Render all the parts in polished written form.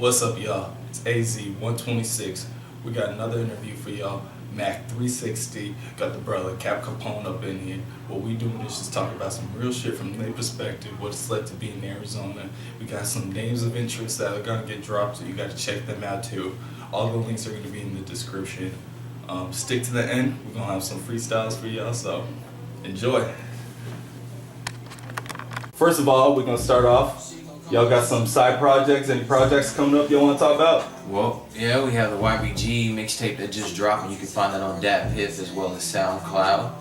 What's up, y'all? It's Az126. We got another interview for y'all. Makc 360 got the brother Kap Kapone up in here. What we doing is just talk about some real shit from their perspective, what it's like to be in Arizona. We got some names of interest that are gonna get dropped, so you gotta check them out too. All the links are gonna be in the description. Stick to the end. We're gonna have some freestyles for y'all, so enjoy. First of all, we're gonna start off. Y'all got some side projects, any projects coming up you want to talk about? Well, yeah, we have the YBG mixtape that just dropped, and you can find that on Datpiff as well as Soundcloud.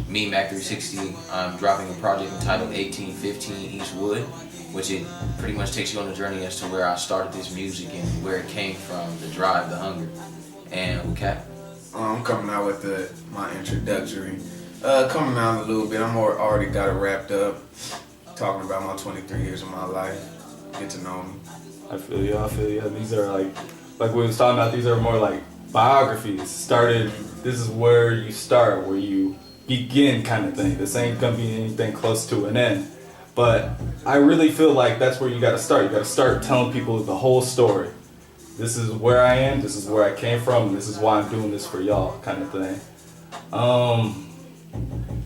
Me, Makc 360, I'm dropping a project entitled 1815 Eastwood, which it pretty much takes you on a journey as to where I started this music and where it came from, the drive, the hunger. And with Kap? I'm coming out with my introductory. Coming out a little bit. I'm already got it wrapped up. Talking about my 23 years of my life. Get to know me. I feel you. These are like we was talking about, these are more like biographies. This is where you start, where you begin kind of thing. This ain't gonna be anything close to an end. But I really feel like that's where you gotta start. You gotta start telling people the whole story. This is where I am, this is where I came from, and this is why I'm doing this for y'all kind of thing.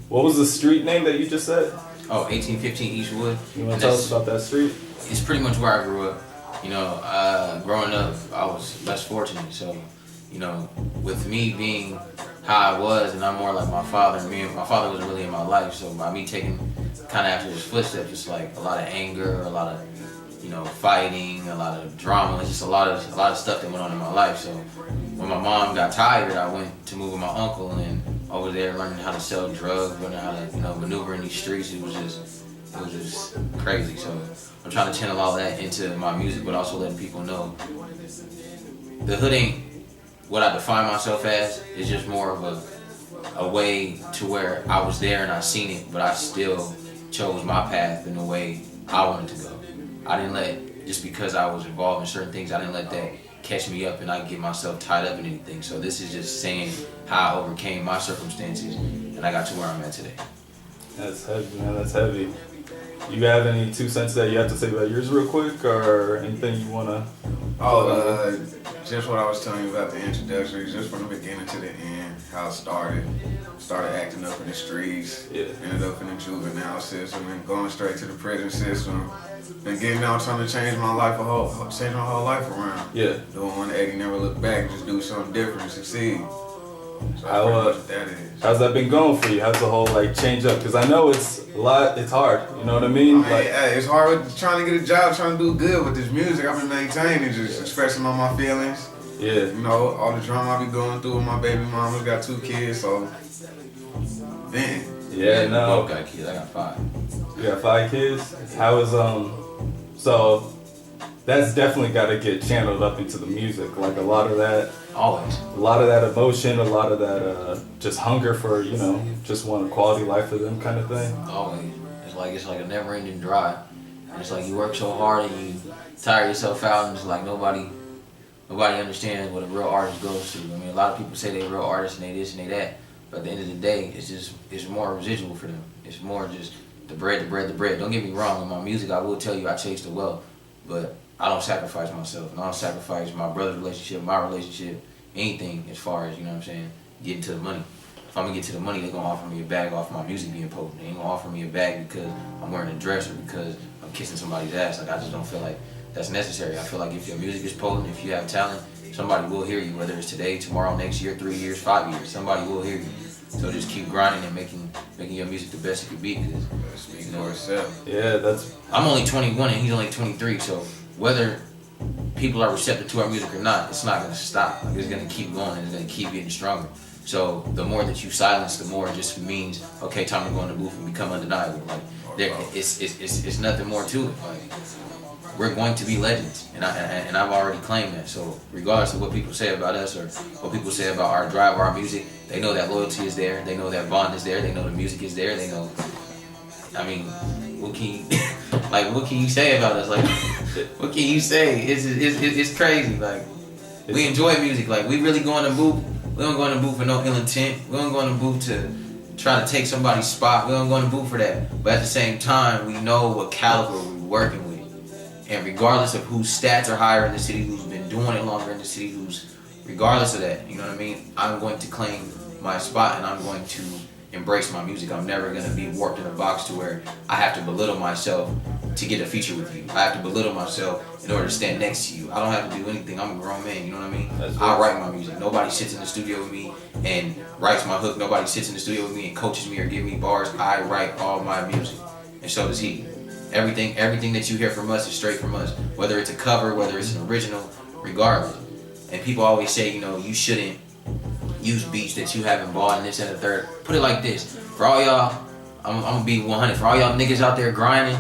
What was the street name that you just said? Oh, 1815 Eastwood. You want to tell us about that street? It's pretty much where I grew up. You know, growing up, I was less fortunate. So, you know, with me being how I was, and I'm more like my father, my father wasn't really in my life. So by me taking kind of after his footsteps, it's like a lot of anger, a lot of, you know, fighting, a lot of drama. It's just a lot of stuff that went on in my life. So when my mom got tired, I went to move with my uncle, and over there learning how to sell drugs, learning how to, you know, maneuver in these streets. It was just crazy. So I'm trying to channel all that into my music, but also letting people know the hood ain't what I define myself as. It's just more of a way to where I was there and I seen it, but I still chose my path in the way I wanted to go. I didn't let, just because I was involved in certain things, I didn't let that catch me up and I get myself tied up in anything. So this is just saying how I overcame my circumstances and I got to where I'm at today. That's heavy, man. That's heavy. You have any 2 cents that you have to say about yours real quick, or anything you wanna? Just what I was telling you about the introductory, just from the beginning to the end, how it started. Started acting up in the streets, ended up in the juvenile system, and going straight to the prison system. Been getting out, trying to change my life, change my whole life around. Yeah. Doing 180, never look back, just do something different, succeed. So How's that been going for you? How's the whole change up? Because I know it's a lot. It's hard. You know what I mean? It's hard with trying to get a job, trying to do good with this music. I've been maintaining, just expressing all my feelings. Yeah. You know, all the drama I be going through with my baby mama's got 2 kids, so then. Yeah, no. Both got kids. I got 5. You got 5 kids? How is so that's definitely got to get channeled up into the music. Like a lot of that. Always. A lot of that emotion, a lot of that just hunger for, you know, just want a quality life for them kind of thing. Always. It's like a never-ending drive. And it's like you work so hard and you tire yourself out, and it's like nobody understands what a real artist goes through. I mean, a lot of people say they're real artists and they this and they that, but at the end of the day, it's more residual for them. It's more just the bread. Don't get me wrong, in my music I will tell you I chase the wealth, but I don't sacrifice myself, and I don't sacrifice my brother's relationship, my relationship, anything as far as, you know what I'm saying, getting to the money. If I'm gonna get to the money, they're gonna offer me a bag off my music being potent. They ain't gonna offer me a bag because I'm wearing a dress or because I'm kissing somebody's ass. Like, I just don't feel like that's necessary. I feel like if your music is potent, if you have talent, somebody will hear you, whether it's today, tomorrow, next year, 3 years, 5 years, somebody will hear you. So just keep grinding and making your music the best it could be. Cause, you know, itself. Yeah, that's. I'm only 21 and he's only 23, so whether people are receptive to our music or not, it's not gonna stop. Like, it's gonna keep going and it's gonna keep getting stronger. So the more that you silence, the more it just means, okay, time to go in the booth and become undeniable. Like, it's nothing more to it. Like, we're going to be legends, and I've already claimed that. So regardless of what people say about us or what people say about our drive or our music, they know that loyalty is there. They know that bond is there. They know the music is there. They know. I mean, what can you say about us? Like, what can you say? It's crazy. Like, we enjoy music. Like, we really go in the booth. We don't go in the booth for no ill intent. We don't go in the booth to try to take somebody's spot. We don't go in the booth for that. But at the same time, we know what caliber we're working with. And regardless of whose stats are higher in the city, who's been doing it longer in the city, regardless of that, you know what I mean? I'm going to claim my spot and I'm going to embrace my music. I'm never going to be warped in a box to where I have to belittle myself to get a feature with you. I have to belittle myself in order to stand next to you. I don't have to do anything. I'm a grown man, you know what I mean? I write my music. Nobody sits in the studio with me and writes my hook. Nobody sits in the studio with me and coaches me or give me bars. I write all my music, and so does he. Everything that you hear from us is straight from us. Whether it's a cover, whether it's an original, regardless. And people always say, you know, you shouldn't use beats that you haven't bought and this and the third. Put it like this. For all y'all, I'm gonna be 100. For all y'all niggas out there grinding,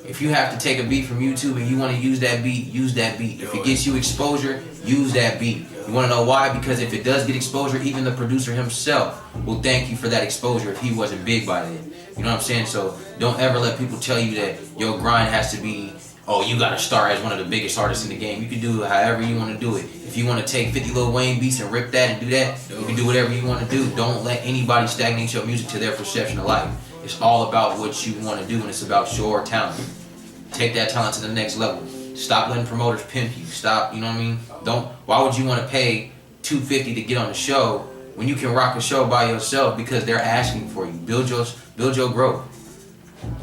if you have to take a beat from YouTube and you want to use that beat, use that beat. If it gets you exposure, use that beat. You want to know why? Because if it does get exposure, even the producer himself will thank you for that exposure if he wasn't big by then. You know what I'm saying? So don't ever let people tell you that your grind has to be, oh, you gotta start as one of the biggest artists in the game. You can do it however you want to do it. If you want to take 50 Lil Wayne beats and rip that and do that, you can do whatever you want to do. Don't let anybody stagnate your music to their perception of life. It's all about what you want to do, and it's about your talent. Take that talent to the next level. Stop letting promoters pimp you. Stop, you know what I mean? Why would you want to pay $250 to get on the show when you can rock a show by yourself because they're asking for you? Build your growth.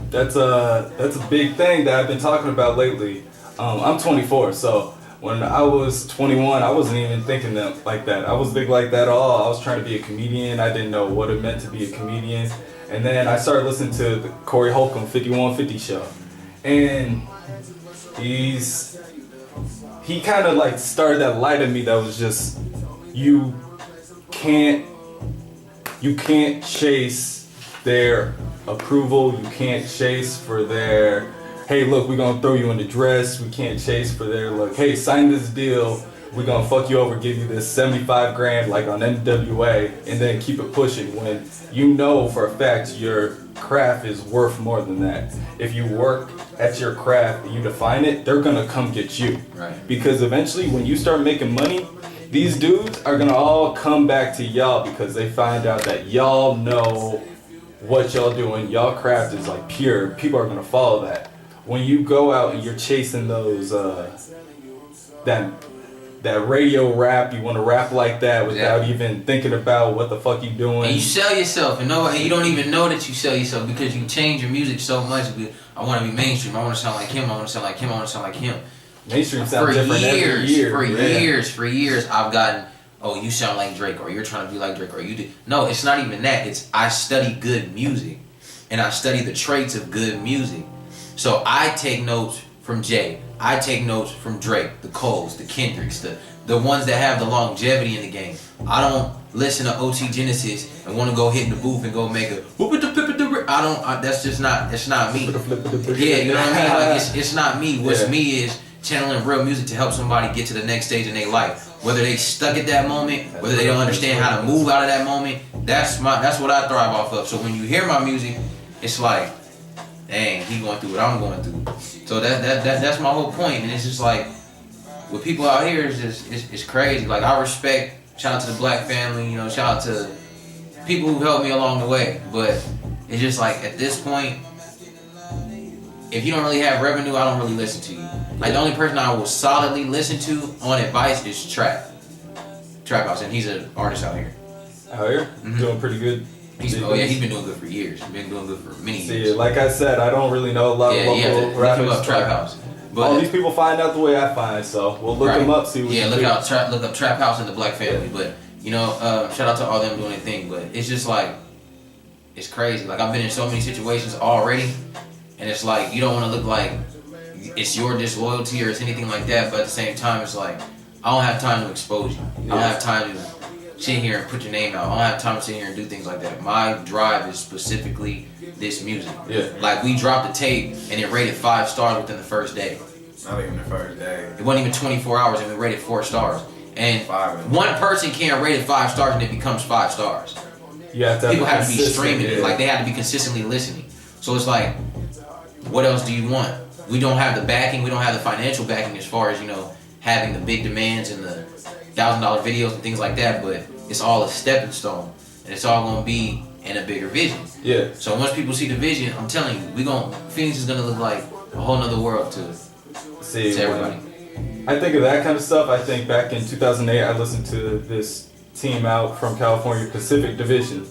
That's a big thing that I've been talking about lately. I'm 24, so when I was 21, I wasn't even thinking like that. I was big like that at all. I was trying to be a comedian. I didn't know what it meant to be a comedian. And then I started listening to the Corey Holcomb 5150 show. And he kind of like started that light in me that was just, you can't chase their approval. You can't chase for their, hey, look, we're gonna throw you in the dress. We can't chase for their, look, hey, sign this deal. We're gonna fuck you over, give you this 75 grand like on NWA, and then keep it pushing when you know for a fact your craft is worth more than that. If you work at your craft and you define it, they're gonna come get you. Right. Because eventually when you start making money, these dudes are gonna all come back to y'all because they find out that y'all know what y'all doing. Y'all craft is like pure. People are gonna follow that. When you go out and you're chasing those that radio rap, you want to rap like that without even thinking about what the fuck you doing. And you sell yourself, and you don't even know that you sell yourself because you change your music so much. I want to be mainstream. I want to sound like him. I want to sound like him. I want to sound like him. Mainstream sounds different every year. For years, I've gotten, oh, you sound like Drake, or you're trying to be like Drake, or you do. No, it's not even that. It's I study good music, and I study the traits of good music. So I take notes from Jay. I take notes from Drake, the Coles, the Kendricks, the ones that have the longevity in the game. I don't listen to OT Genesis and want to go hit in the booth and go make a that's not me. Yeah, you know what I mean? Like it's not me. What's me is channeling real music to help somebody get to the next stage in their life. Whether they stuck at that moment, whether they don't understand how to move out of that moment, that's what I thrive off of. So when you hear my music, it's like, dang, he going through what I'm going through. So that's my whole point, and it's just like with people out here is just it's crazy. Like I respect, shout out to the black family, you know, shout out to people who helped me along the way. But it's just like at this point, if you don't really have revenue, I don't really listen to you. Like the only person I will solidly listen to on advice is Trap House, and he's an artist out here. Out here, doing pretty good. He's been doing good for years. He's been doing good for many years. See, like I said, I don't really know a lot of local rappers. Look him up, Trap House. But all these people find out the way I find, so we'll look them up, see what look up Trap House and the Black Family. But you know, shout out to all them doing their thing. But it's just like, it's crazy. Like I've been in so many situations already, and it's like you don't want to look like it's your disloyalty or it's anything like that. But at the same time, it's like I don't have time to expose you. I don't have time to sit here and put your name out. I don't have time to sit here and do things like that. My drive is specifically this music. Yeah. Like we dropped a tape and it rated 5 stars within the first day. Not even the first day. It wasn't even 24 hours and we rated 4 stars. And one person can't rate it 5 stars and it becomes 5 stars. You have to People have to be streaming it. Like they have to be consistently listening. So it's like, what else do you want? We don't have the backing. We don't have the financial backing as far as, you know, having the big demands and the $1,000 videos and things like that, but it's all a stepping stone, and it's all gonna be in a bigger vision. Yeah. So once people see the vision, I'm telling you, Phoenix is gonna look like a whole nother world to See, to everybody. I think of that kind of stuff. I think back in 2008, I listened to this team out from California, Pacific Division.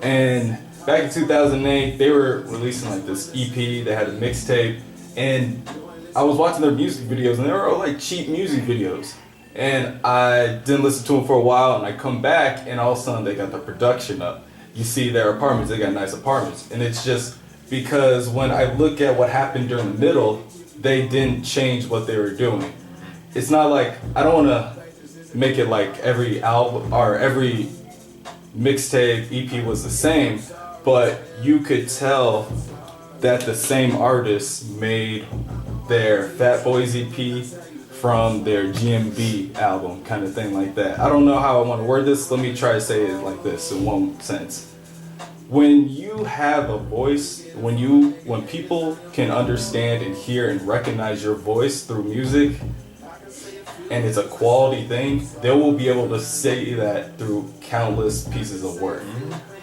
And back in 2008, they were releasing like this EP, they had a mixtape, and I was watching their music videos, and they were all like cheap music videos. And I didn't listen to them for a while, and I come back, and all of a sudden they got the production up. You see their apartments, they got nice apartments. And it's just because when I look at what happened during the middle, they didn't change what they were doing. It's not like, I don't want to make it like every album or every mixtape EP was the same, but you could tell that the same artist made their Fat Boys EP from their GMB album, kind of thing like that. I don't know how I want to word this. Let me try to say it like this in one sentence. When you have a voice, when people can understand and hear and recognize your voice through music, and it's a quality thing, they will be able to say that through countless pieces of work.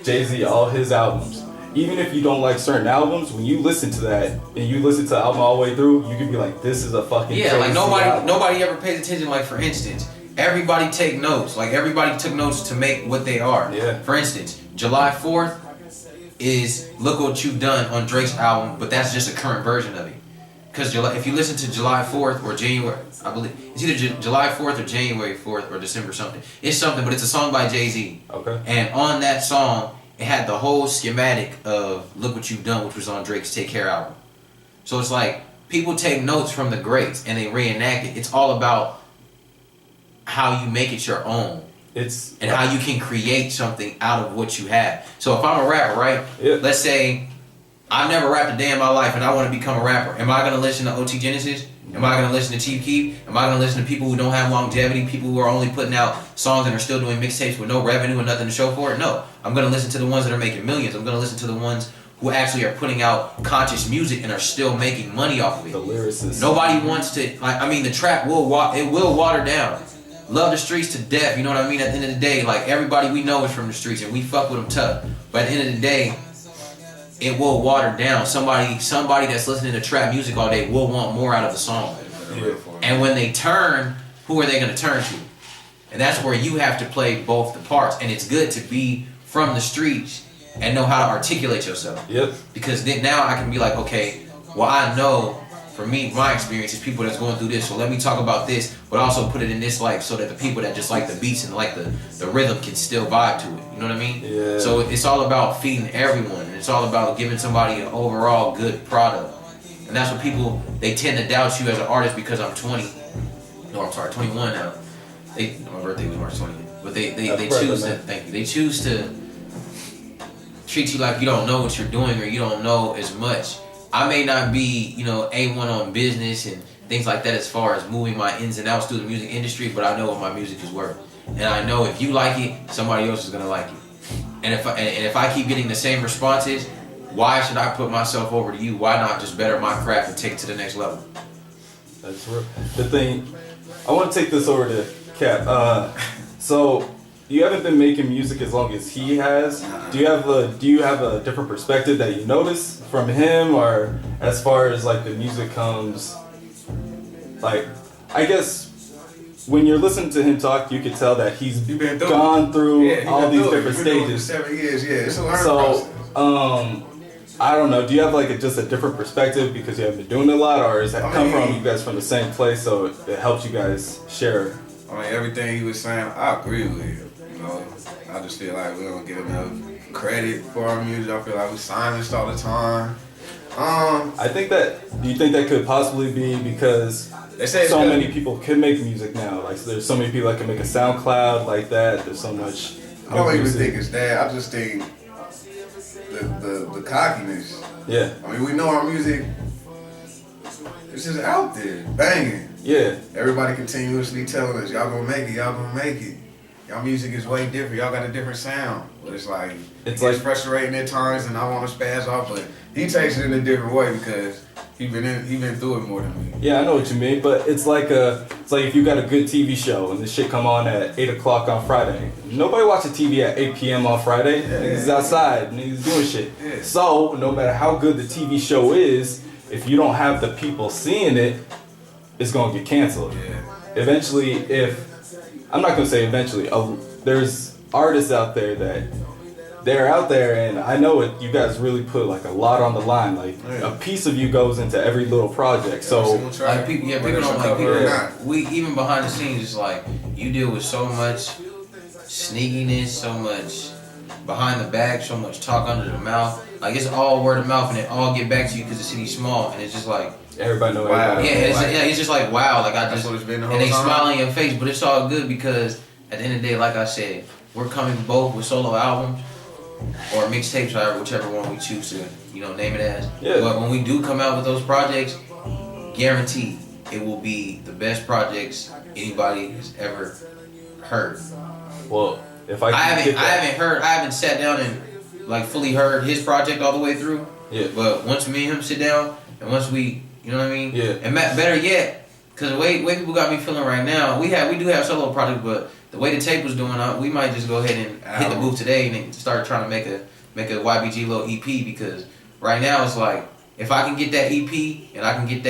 Jay-Z, all his albums. Even if you don't like certain albums, when you listen to that and you listen to the album all the way through, you can be like, this is a fucking Yeah, Jay-Z like album. nobody ever pays attention. Like, for instance, everybody take notes. Like, everybody took notes to make what they are. Yeah. For instance, July 4th is Look What You've Done on Drake's album, but that's just a current version of it. Because if you listen to July 4th or January, I believe it's either July 4th or January 4th or December something. It's something, but it's a song by Jay-Z. Okay. And on that song, it had the whole schematic of Look What You've Done, which was on Drake's Take Care album. So it's like people take notes from the greats and they reenact it. It's all about how you make it your own. And how you can create something out of what you have. So if I'm a rapper, right? Yeah. Let's say I've never rapped a day in my life and I want to become a rapper. Am I going to listen to OT Genesis? Am I going to listen to Chief Keef? Am I going to listen to people who don't have longevity? People who are only putting out songs and are still doing mixtapes with no revenue and nothing to show for it? No. I'm going to listen to the ones that are making millions. I'm going to listen to the ones who actually are putting out conscious music and are still making money off of it. The lyricists. Nobody wants to, like, I mean, the trap will water down. Love the streets to death, you know what I mean? At the end of the day, like, everybody we know is from the streets and we fuck with them tough. But at the end of the day, it will water down. Somebody that's listening to trap music all day will want more out of the song. Yeah. And when they turn, who are they going to turn to? And that's where you have to play both the parts. And it's good to be from the streets and know how to articulate yourself. Yep. Because then now I can be like, okay, well, I know, for me, my experience is people that's going through this, so let me talk about this, but also put it in this light so that the people that just like the beats and like the rhythm can still vibe to it. You know what I mean? Yeah. So it's all about feeding everyone, and it's all about giving somebody an overall good product. And that's what people, they tend to doubt you as an artist because I'm 20. No, I'm sorry, 21 now. My birthday was March 20th. But they choose to, thank you, they choose to treat you like you don't know what you're doing or you don't know as much. I may not be, A1 on business and things like that as far as moving my ins and outs through the music industry, but I know what my music is worth. And I know if you like it, somebody else is going to like it. And if I keep getting the same responses, why should I put myself over to you? Why not just better my craft and take it to the next level? That's real. The thing, I want to take this over to Kap. So you haven't been making music as long as he has. Do you have a different perspective that you notice from him, or as far as like the music comes? Like, I guess when you're listening to him talk, you could tell that he's gone through all these different stages. 7 years, yeah, it's a learning process. I don't know. Do you have like just a different perspective because you haven't been doing it a lot, or does that come from you guys from the same place, so it helps you guys share? I mean, everything he was saying, I agree with. I just feel like we don't get enough credit for our music. I feel like we silenced all the time. Do you think that could possibly be because so many people can make music now? Like, so there's so many people that can make a Soundcloud like that. There's so much. I don't even think it's that. I just think the cockiness. Yeah. I mean, we know our music. It's just out there, banging. Yeah. Everybody continuously telling us, y'all gonna make it, y'all gonna make it. Y'all music is way different. Y'all got a different sound. But it's like frustrating at times, and I want to spaz off. But he takes it in a different way because he been through it more than me. Yeah, I know what you mean. But it's like if you got a good TV show and this shit come on at 8 o'clock on Friday. Nobody watches TV at 8 p.m. on Friday. Yeah. Niggas is outside. Niggas doing shit. Yeah. So no matter how good the TV show is, if you don't have the people seeing it, it's gonna get canceled. Yeah. Eventually, I'm not gonna say eventually, there's artists out there that they're out there, and I know it. You guys really put like a lot on the line. Like a piece of you goes into every little project. So like people don't like people. We even behind the scenes, it's like you deal with so much sneakiness, so much behind the back, so much talk under the mouth. Like it's all word of mouth, and it all get back to you because the city's small, and it's just like everybody knows. Wow. It's just like wow. Like I just what it's been the and whole they time. smile on your face, but it's all good because at the end of the day, like I said, we're coming both with solo albums or mixtapes, whichever one we choose to, name it as. Yeah. But when we do come out with those projects, guaranteed it will be the best projects anybody has ever heard. Well, if I haven't sat down and like fully heard his project all the way through. Yeah. But once me and him sit down and once we, you know what I mean? Yeah. And better yet, because the way people got me feeling right now, we do have solo projects, but the way the tape was doing, we might just go ahead and hit the booth today and then start trying to make a YBG little EP, because right now it's like if I can get that EP and I can get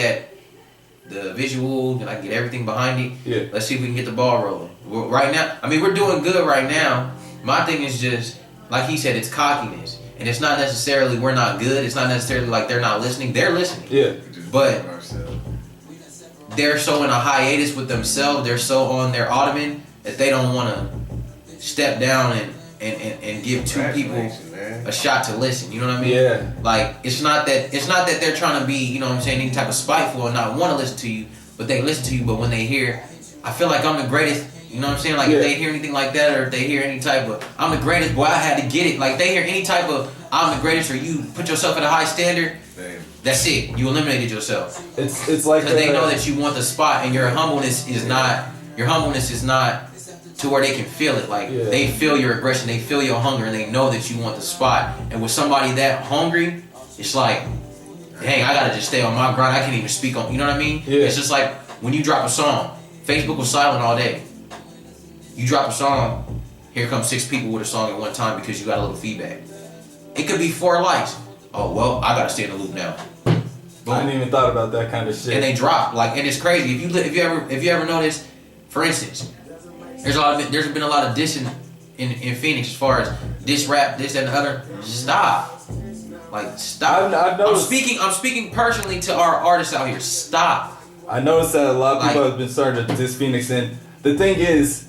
the visual and I can get everything behind it, yeah. Let's see if we can get the ball rolling. Right now, I mean, we're doing good right now. My thing is just, like he said, it's cockiness. And it's not necessarily we're not good. It's not necessarily like they're not listening. They're listening. Yeah. But they're so in a hiatus with themselves. They're so on their ottoman that they don't want to step down and give two people a shot to listen. You know what I mean? Yeah. Like it's not that they're trying to be, you know what I'm saying, any type of spiteful and not want to listen to you, but they listen to you. But when they hear, I feel like I'm the greatest. You know what I'm saying? Like if they hear anything like that, or if they hear any type of I'm the greatest, boy, I had to get it. Like they hear any type of I'm the greatest, or you put yourself at a high standard. That's it. You eliminated yourself. It's like because they know that you want the spot, and your humbleness is not to where they can feel it. Like they feel your aggression, they feel your hunger, and they know that you want the spot. And with somebody that hungry, it's like, dang, I gotta just stay on my grind. I can't even speak on. You know what I mean? Yeah. It's just like when you drop a song. Facebook was silent all day. You drop a song, here comes 6 people with a song at one time because you got a little feedback. It could be 4 likes. Oh well, I gotta stay in the loop now. Boom. I hadn't even thought about that kind of shit. And they drop and it's crazy. If you ever notice, for instance, there's been a lot of dissing in Phoenix as far as diss rap, this and the other. Stop. Like stop. I've noticed. I'm speaking personally to our artists out here. Stop. I noticed that a lot of people have been starting to diss Phoenix, and the thing is,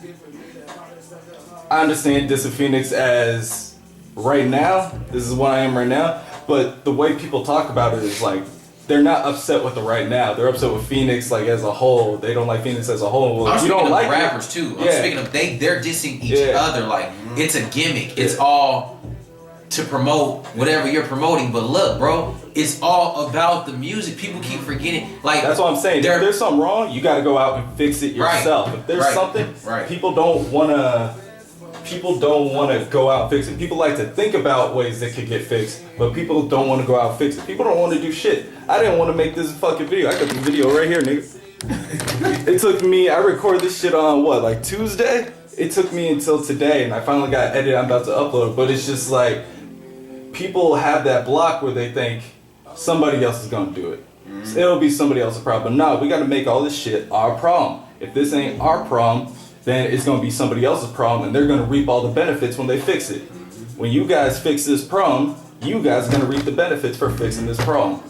I understand dissing Phoenix as right now. This is what I am right now. But the way people talk about it is like they're not upset with the right now. They're upset with Phoenix like as a whole. They don't like Phoenix as a whole. Well, I'm you don't like rappers too. I'm speaking of they're dissing each other. Like it's a gimmick. Yeah. It's all to promote whatever you're promoting. But look, bro, it's all about the music. People keep forgetting. Like that's what I'm saying. If there's something wrong, you got to go out and fix it yourself. If there's something, people don't want to go out and fix it. People like to think about ways that could get fixed, but people don't want to go out and fix it. People don't want to do shit. I didn't want to make this fucking video. I got the video right here, nigga. It took me, I recorded this shit on like Tuesday? It took me until today, and I finally got edited. I'm about to upload, but it's just like, people have that block where they think somebody else is gonna do it. So it'll be somebody else's problem. No, we gotta make all this shit our problem. If this ain't our problem, then it's gonna be somebody else's problem, and they're gonna reap all the benefits when they fix it. When you guys fix this problem, you guys are gonna reap the benefits for fixing this problem.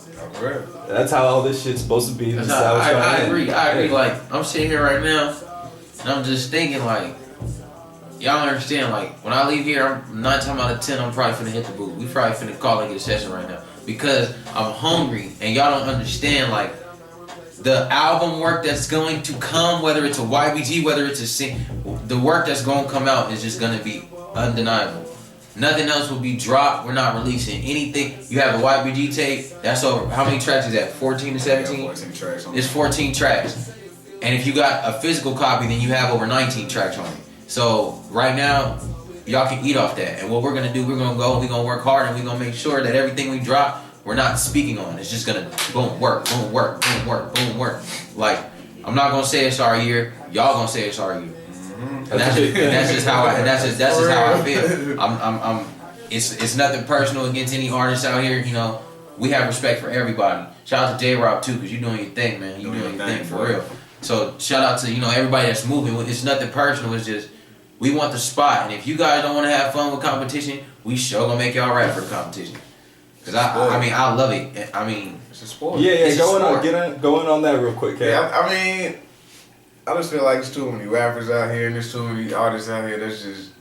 That's how all this shit's supposed to be. I agree. Like I'm sitting here right now, and I'm just thinking like, y'all understand, like, when I leave here, I'm 9 times out of 10, I'm probably finna hit the booth. We probably finna call and get a session right now. Because I'm hungry, and y'all don't understand, like, the album work that's going to come, whether it's a YBG, whether it's the work that's gonna come out is just gonna be undeniable. Nothing else will be dropped. We're not releasing anything. You have a YBG tape, that's over. How many tracks is that? 14 to 17? 14 tracks on it. It's 14 tracks. And if you got a physical copy, then you have over 19 tracks on it. So right now, y'all can eat off that. And what we're gonna do, we're gonna go and we're gonna work hard and we're gonna make sure that everything we drop, we're not speaking on. It's just gonna boom, work, boom, work, boom, work, boom, work. Like, I'm not gonna say it's our year. Y'all gonna say it's our year. And that's just how I feel. It's nothing personal against any artists out here. You know, we have respect for everybody. Shout out to J-Rob too, because you're doing your thing, man. You're doing your thing for real. So shout out to, you know, everybody that's moving. It's nothing personal. It's just, we want the spot. And if you guys don't want to have fun with competition, we sure gonna make y'all rap for competition. Because I mean, I love it. I mean, it's a sport. Yeah, going on that real quick, Kap. Yeah, I mean, I just feel like there's too many rappers out here and there's too many artists out here that's just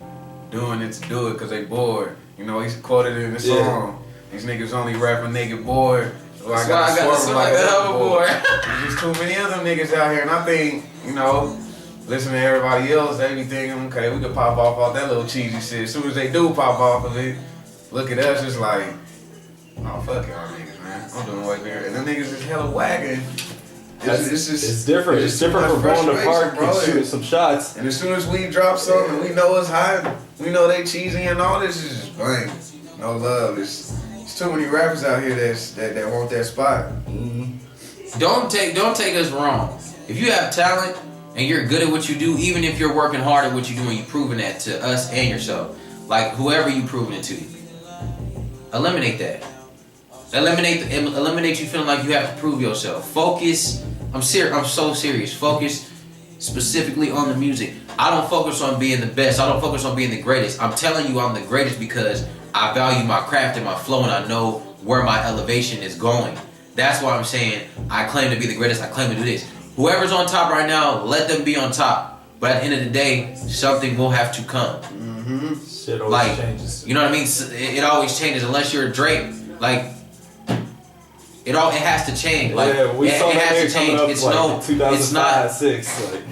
doing it to do it because they bored. You know, he's quoted in the song. These niggas only rapping naked bored. So I got to swerve like a hoverboard. There's just too many of them niggas out here, and I think, you know, listening to everybody else, they be thinking, okay, we could pop off that little cheesy shit. As soon as they do pop off of it, look at us, it's like, oh, fuck y'all niggas, man. I'm doing way bigger. And them niggas is hella wagging. It's different. It's different from going to park and shooting some shots. And as soon as we drop something, we know it's hot. We know they cheesy and all this is just blank. No love. It's too many rappers out here that want that spot. Mm-hmm. Don't take us wrong. If you have talent and you're good at what you do, even if you're working hard at what you're doing, you're proving that to us and yourself. Like whoever you proving it to. Eliminate that. Eliminate you feeling like you have to prove yourself. Focus. I'm so serious. Focus specifically on the music. I don't focus on being the best. I don't focus on being the greatest. I'm telling you I'm the greatest because I value my craft and my flow and I know where my elevation is going. That's why I'm saying I claim to be the greatest. I claim to do this. Whoever's on top right now, let them be on top. But at the end of the day, something will have to come. Mm-hmm. Shit always changes. You know what I mean? It always changes unless you're a Drake. Like, it has to change. Like, yeah, we saw that has to change. It's like no, 2005, 6. Like,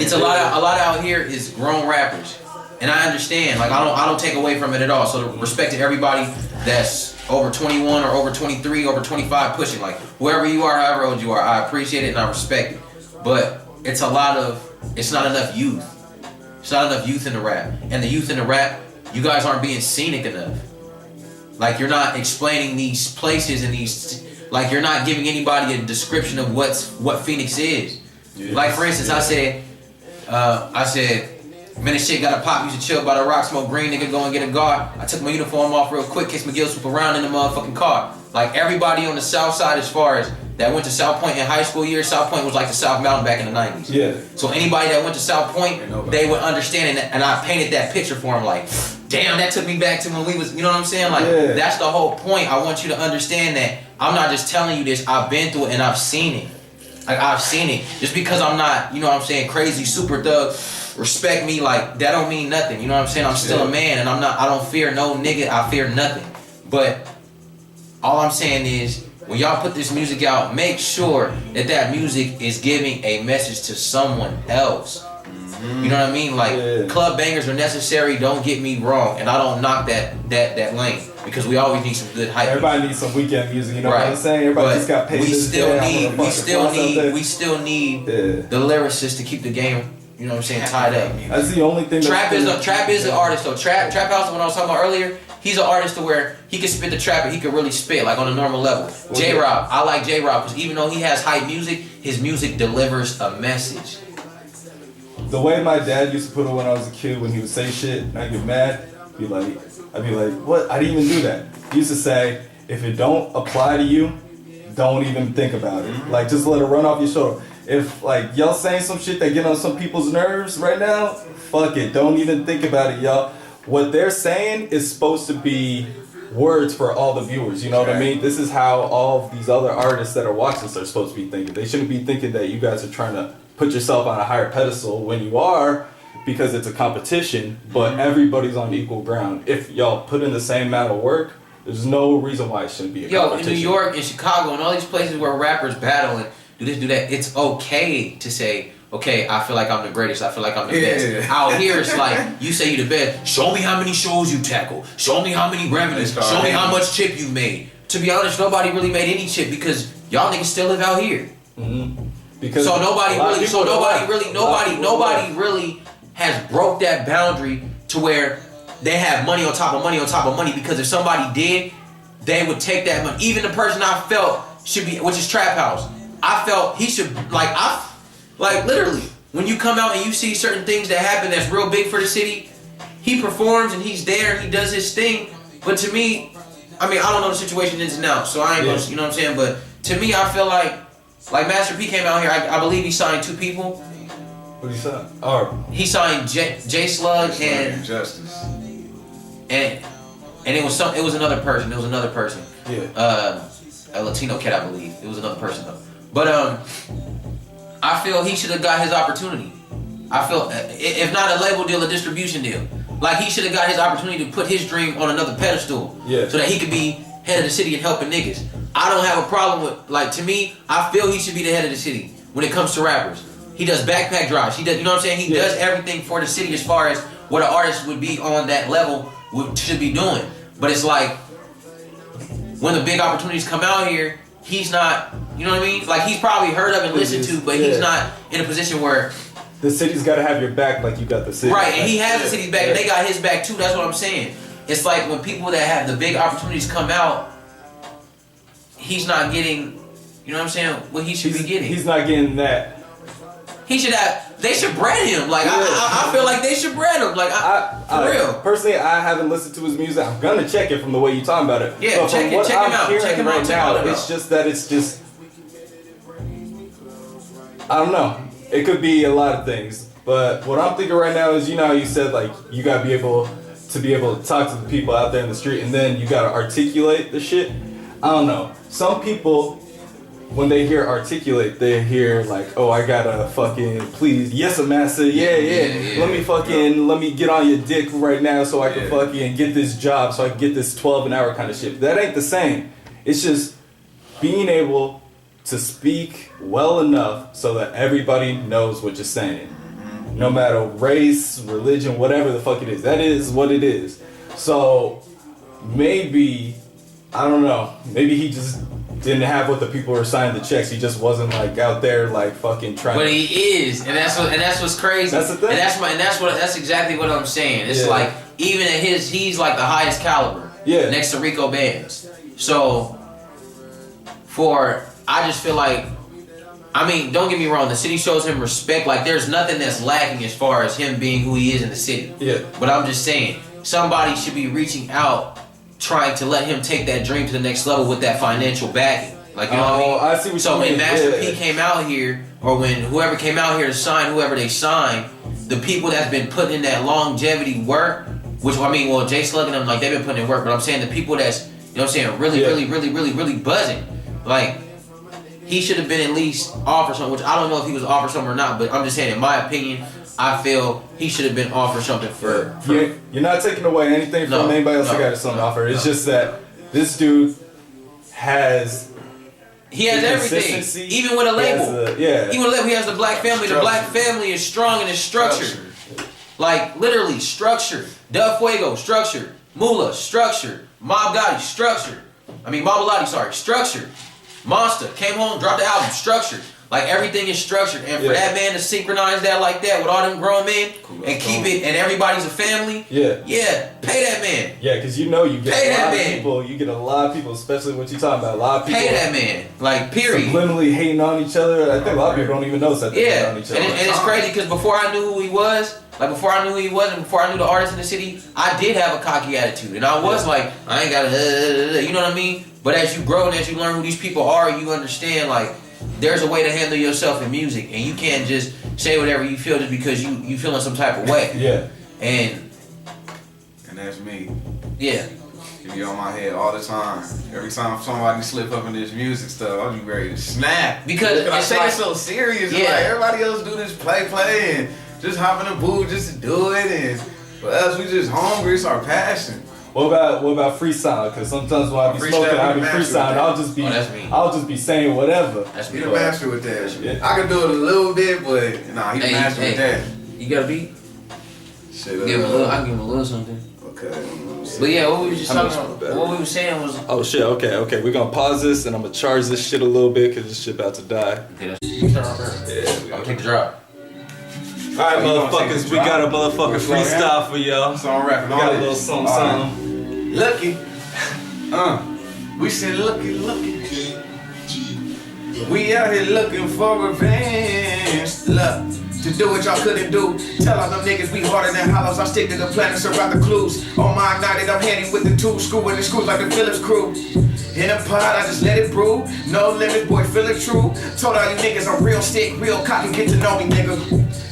it's a lot out here is grown rappers, and I understand. Like, I don't take away from it at all. So respect to everybody that's over 21 or over 23, over 25 pushing. Like, whoever you are, however old you are, I appreciate it and I respect it. But it's not enough youth. It's not enough youth in the rap, and the youth in the rap, you guys aren't being scenic enough. Like, you're not explaining these places and these. Like, you're not giving anybody a description of what Phoenix is. Yes, like, for instance, I said, man, this shit got a pop. Used to chill by the rock, smoke green, nigga, go and get a guard. I took my uniform off real quick, kiss McGill, swoop around in the motherfucking car. Like, everybody on the south side, as far as that went to South Point in high school years, South Point was like the South Mountain back in the 90s. Yeah. So anybody that went to South Point, they would understand it, and I painted that picture for them, like, damn, that took me back to when we was, you know what I'm saying? Like, that's the whole point. I want you to understand that I'm not just telling you this, I've been through it and I've seen it. Like, I've seen it. Just because I'm not, you know what I'm saying, crazy, super thug, respect me, like, that don't mean nothing. You know what I'm saying? I'm still a man, and I don't fear no nigga, I fear nothing. But all I'm saying is, when y'all put this music out, make sure that music is giving a message to someone else. Mm-hmm. You know what I mean? Like, club bangers are necessary, don't get me wrong, and I don't knock that lane, because we always need some good hype. Everybody needs some weekend music, you know what I'm saying? Everybody just got paid. We still need the lyricists to keep the game, you know what I'm saying, tied up. That's the only thing. Trap is an artist though. Trap House, when I was talking about earlier, he's an artist to where he can spit the trap and he can really spit, like, on a normal level. J-Rob, I like J-Rob because even though he has hype music, his music delivers a message. The way my dad used to put it when I was a kid, when he would say shit and I'd get mad, I'd be like, what? I didn't even do that. He used to say, if it don't apply to you, don't even think about it. Like, just let it run off your shoulder. If, like, y'all saying some shit that get on some people's nerves right now, fuck it. Don't even think about it, y'all. What they're saying is supposed to be words for all the viewers, you know what I mean? This is how all of these other artists that are watching this are supposed to be thinking. They shouldn't be thinking that you guys are trying to put yourself on a higher pedestal when you are, because it's a competition, but everybody's on equal ground. If y'all put in the same amount of work, there's no reason why it shouldn't be a competition. In New York, in Chicago, and all these places where rappers battle and do this, do that, it's okay to say, okay, I feel like I'm the greatest, I feel like I'm the best. Out here, it's like, you say you the best, show me how many shows you tackle, show me how many revenues, show me how much chip you made. To be honest, nobody really made any chip because y'all niggas still live out here. Mm-hmm. Because nobody really has broke that boundary to where they have money on top of money on top of money, because if somebody did, they would take that money. Even the person I felt should be, which is Trap House, I felt he should, like literally, when you come out and you see certain things that happen that's real big for the city, he performs and he's there and he does his thing. But to me, I mean, I don't know the situation ins and outs, so I ain't gonna, you know what I'm saying? But to me, I feel like Master P came out here, I believe he signed 2 people. What did he sign? Oh. He signed J Slug and Justice. And it was another person. It was another person. Yeah. A Latino cat, I believe. It was another person though. But I feel he should have got his opportunity. I feel if not a label deal, a distribution deal. Like he should have got his opportunity to put his dream on another pedestal. Yeah. So that he could be head of the city and helping niggas. I don't have a problem with, like, to me, I feel he should be the head of the city when it comes to rappers. He does backpack drives. He does, you know what I'm saying? He does everything for the city as far as what an artist would be on that level should be doing. But it's like when the big opportunities come out here, he's not, you know what I mean? Like he's probably heard of and listened to, but he's not in a position where the city's got to have your back like you got the city. Right, and he has the city's back, and they got his back too. That's what I'm saying. It's like when people that have the big opportunities come out, he's not getting, you know what I'm saying, what he should be getting. He's not getting that. He should have, they should bread him. Like, I feel like they should bread him. Like, for real. Personally, I haven't listened to his music. I'm going to check it from the way you're talking about it. Yeah, but check him out. Check him out. It's just that it's just, I don't know. It could be a lot of things. But what I'm thinking right now is, you know how you said, like, you got to be able to talk to the people out there in the street, and then you got to articulate the shit. I don't know. Some people, when they hear articulate, they hear like, oh, I gotta fucking please, yes, massa, yeah. Let me get on your dick right now so I can fucking get this job, so I can get this 12 an hour kind of shit. That ain't the same. It's just being able to speak well enough so that everybody knows what you're saying. No matter race, religion, whatever the fuck it is. That is what it is. So maybe, I don't know, maybe he just didn't have what the people were signing the checks. He just wasn't like out there like fucking trying. But he is, and that's what's crazy. That's the thing. And that's exactly what I'm saying. It's like even at he's like the highest caliber. Yeah. Next to Rico Bands. So I just feel like, I mean, don't get me wrong, the city shows him respect. Like there's nothing that's lacking as far as him being who he is in the city. Yeah. But I'm just saying, somebody should be reaching out, trying to let him take that dream to the next level with that financial backing. Like, you know what I mean? I see what so you mean. when Master P came out here, or when whoever came out here to sign whoever they signed, the people that's been putting in that longevity work, which I mean, well, Jay Slug and them, like they've been putting in work, but I'm saying the people that's, you know what I'm saying, really buzzing, like he should have been at least offered something, which I don't know if he was offered something or not, but I'm just saying, in my opinion, I feel he should have been offered something for You're not taking away anything from anybody else that got something to offer. It's just that this dude has everything, even with a label. Even with a label, he has the Black family. The Black family is strong and is structured. Like literally structured. Del Fuego, structured. Mula, structured. Mob Gotti, structured. Structured. Monster came home, dropped the album, structured. Like everything is structured, and for that man to synchronize that like that with all them grown men and keep it, and everybody's a family. Pay that man. Because you know you get a lot of people. You get a lot of people, especially what you talking about. A lot of people pay that man. Like period. Subliminally hating on each other. I think a lot of people don't even notice that they hate on each other. And it's crazy because before I knew who he was, and before I knew the artist in the city, I did have a cocky attitude, and I was like, I ain't gotta, you know what I mean? But as you grow and as you learn who these people are, you understand like there's a way to handle yourself in music, and you can't just say whatever you feel just because you feeling some type of way. And that's me. Yeah. You be on my head all the time. Every time somebody slip up in this music stuff, I'll be ready to snap. Because I say it's so serious. Like everybody else do this play and just hop in the booth just to do it, and for us we just hungry. It's our passion. What about freestyle? Because sometimes when I be smoking, I be freestyling. I'll just be saying whatever. That's me. The master with that. Yeah. I can do it a little bit, but he the master with that. You got a beat? Shit. I can give him a little something. Okay. But yeah, what we were just talking about, what we were saying was. Oh shit. Okay. We're gonna pause this, and I'm gonna charge this shit a little bit because this shit about to die. Okay, I'm gonna take the drop. Alright, motherfuckers, we got a motherfucking freestyle for y'all. Song rapping. We got a little song. Lucky. We said lucky. We out here looking for revenge. Look, to do what y'all couldn't do. Tell all them niggas we harder than hollows. I stick to the plan and surround the clues. On my ignited, I'm handy with the tools. Screwing the screws like the Phillips crew. In a pot, I just let it brew. No limit, boy, feel it true. Told all you niggas I'm real stick, real cocky, get to know me, nigga.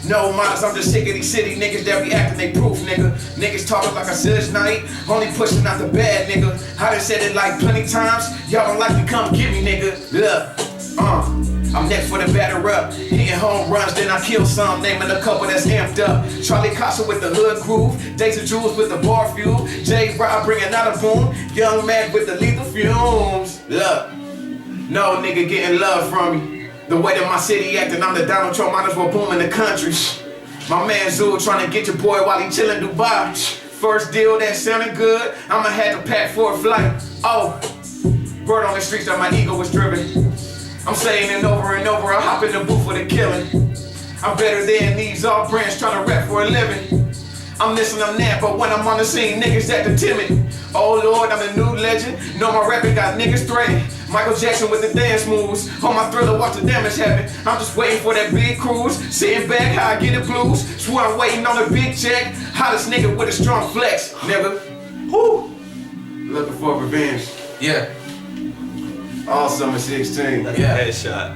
No models, I'm just sick of these city niggas that be acting they proof, nigga. Niggas talking like a Suge Knight, only pushing out the bad, nigga. I done said it like plenty times, y'all don't like to come get me, nigga. Look, I'm next for the batter up. Hitting home runs, then I kill some, naming a couple that's amped up. Charlie Casa with the hood groove, Days of Jewels with the bar fuel, J. Rob bringing out a boom, Young Mac with the lethal fumes. Look, no nigga getting love from me. The way that my city acting, I'm the Donald Trump, might as well boom in the country. My man Zul trying to get your boy while he chillin' Dubai. First deal that sounded good, I'ma have to pack for a flight. Oh, word on the streets that my ego was driven. I'm saying it over and over, I hop in the booth for the killing. I'm better than these all brands trying to rap for a living. I'm this and I'm that, but when I'm on the scene, niggas acting timid. Oh Lord, I'm the new legend. Know my rapping got niggas threatened. Michael Jackson with the dance moves. On my Thriller, watch the damage happen. I'm just waiting for that big cruise. Sitting back, how I get the blues. Swear I'm waiting on a big check. Hottest nigga with a strong flex, nigga. Whoo! Looking for revenge. Yeah. All summer 16. That's a headshot.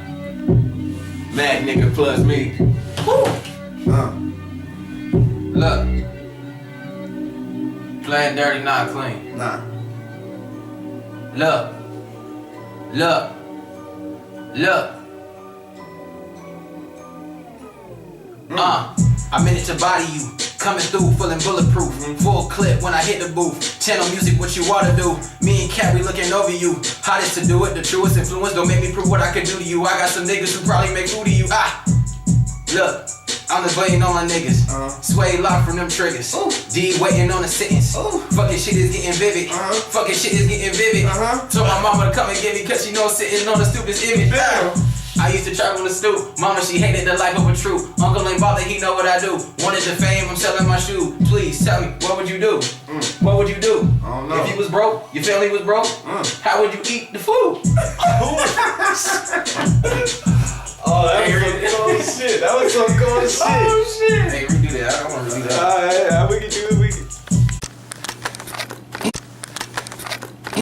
Mad nigga plus me. Woo! Look. Playing dirty, not clean. Nah. Look. Look. Look. I'm in it to body you. Coming through, feeling bulletproof. Full clip when I hit the booth. Channel music, what you oughta do. Me and Cat, we looking over you. Hottest to do it, the truest influence. Don't make me prove what I could do to you. I got some niggas who probably make food to you. Look. I'm just waiting on my niggas. Sway lock from them triggers. D waiting on a sentence. Fucking shit is getting vivid. Fucking shit is getting vivid. Told my mama to come and get me cause she knows sitting on the stupidest image. I used to travel the stoop. Mama, she hated the life of a true. Uncle ain't bother, he know what I do. Wanted the fame, I'm selling my shoe. Please tell me, what would you do? What would you do? I don't know. If you was broke, your family was broke, how would you eat the food? Oh, that was some cool shit. That was some cool shit. Hey, redo that. I don't want to redo that. Alright, we can do